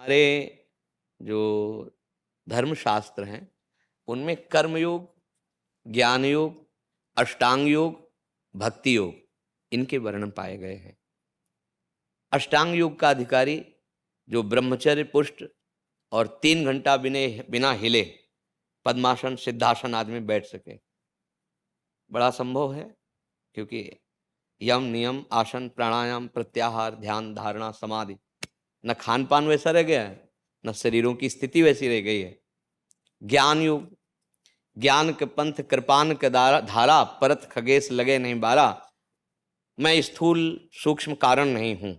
हमारे जो धर्मशास्त्र हैं, उनमें कर्मयोग, ज्ञान योग, अष्टांग योग, भक्ति योग, इनके वर्णन पाए गए हैं। अष्टांग योग का अधिकारी जो ब्रह्मचर्य पुष्ट और 3 घंटा बिना हिले पद्मासन, सिद्धासन आदि में बैठ सके, बड़ा संभव है, क्योंकि यम, नियम, आसन, प्राणायाम, प्रत्याहार, ध्यान, धारणा, समाधि, न खान पान वैसा रह गया है, न शरीरों की स्थिति वैसी रह गई है। ज्ञान योग, ज्ञान के पंथ कृपान के धारा, परत खगेश लगे नहीं बारा, मैं स्थूल सूक्ष्म कारण नहीं हूं।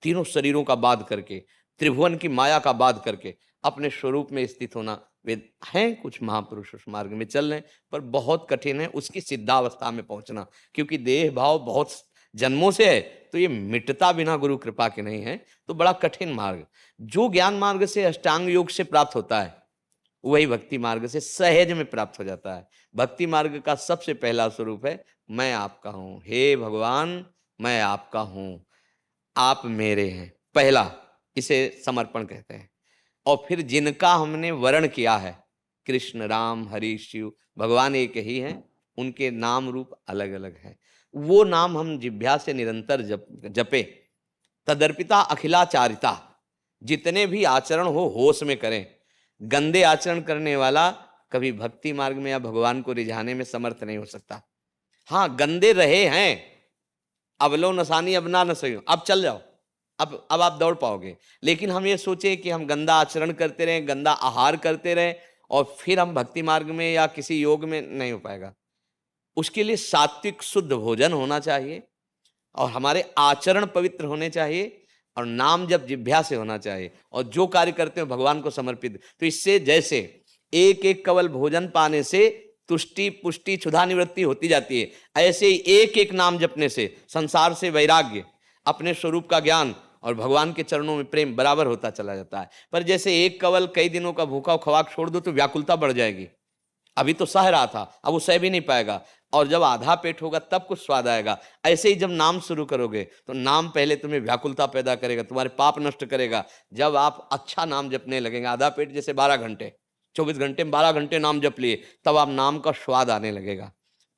तीनों शरीरों का बाध करके, त्रिभुवन की माया का बाध करके अपने स्वरूप में स्थित होना। वे हैं कुछ महापुरुष उस मार्ग में चल रहे हैं, पर बहुत कठिन है उसकी सिद्धावस्था में पहुंचना, क्योंकि देह भाव बहुत जन्मों से है, तो ये मिटता बिना गुरु कृपा के नहीं है, तो बड़ा कठिन मार्ग। जो ज्ञान मार्ग से, अष्टांग योग से प्राप्त होता है, वही भक्ति मार्ग से सहज में प्राप्त हो जाता है। भक्ति मार्ग का सबसे पहला स्वरूप है मैं आपका हूं, हे भगवान मैं आपका हूं, आप मेरे हैं, पहला इसे समर्पण कहते हैं। और फिर जिनका हमने वर्ण किया है, कृष्ण, राम, हरि, शिव, भगवान एक ही हैं, उनके नाम रूप अलग अलग हैं, वो नाम हम जिह्वा से निरंतर जपे। तदर्पिता अखिलाचारिता, जितने भी आचरण हो होश में करें। गंदे आचरण करने वाला कभी भक्ति मार्ग में या भगवान को रिझाने में समर्थ नहीं हो सकता। हाँ, गंदे रहे हैं, अब लो नसानी अब ना नसो, अब चल जाओ, अब आप दौड़ पाओगे। लेकिन हम ये सोचे कि हम गंदा आचरण करते रहें, गंदा आहार करते रहें, और फिर हम भक्ति मार्ग में या किसी योग में, नहीं हो पाएगा। उसके लिए सात्विक शुद्ध भोजन होना चाहिए, और हमारे आचरण पवित्र होने चाहिए, और नाम जब जिह्वा से होना चाहिए, और जो कार्य करते हो भगवान को समर्पित। तो इससे जैसे एक एक कवल भोजन पाने से तुष्टि, पुष्टि, क्षुधा निवृत्ति होती जाती है, ऐसे ही एक एक नाम जपने से संसार से वैराग्य, अपने स्वरूप का ज्ञान और भगवान के चरणों में प्रेम बराबर होता चला जाता है। पर जैसे एक कवल कई दिनों का भूखा खवाक छोड़ दो तो व्याकुलता बढ़ जाएगी। अभी तो सह रहा था, अब वो सह भी नहीं पाएगा, और जब आधा पेट होगा तब कुछ स्वाद आएगा। ऐसे ही जब नाम शुरू करोगे तो नाम पहले तुम्हें व्याकुलता पैदा करेगा, तुम्हारे पाप नष्ट करेगा। जब आप अच्छा नाम जपने लगेंगे, आधा पेट जैसे 12 घंटे, 24 घंटे में 12 घंटे नाम जप लिए, तब आप नाम का स्वाद आने लगेगा।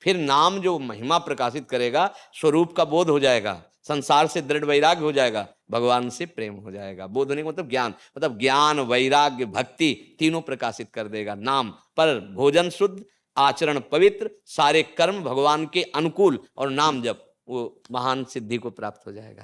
फिर नाम जो महिमा प्रकाशित करेगा, स्वरूप का बोध हो जाएगा, संसार से दृढ़ वैराग्य हो जाएगा, भगवान से प्रेम हो जाएगा। बोध होने का मतलब ज्ञान, मतलब ज्ञान, वैराग्य, भक्ति तीनों प्रकाशित कर देगा नाम। पर भोजन शुद्ध, आचरण पवित्र, सारे कर्म भगवान के अनुकूल, और नाम जप, वो महान सिद्धि को प्राप्त हो जाएगा।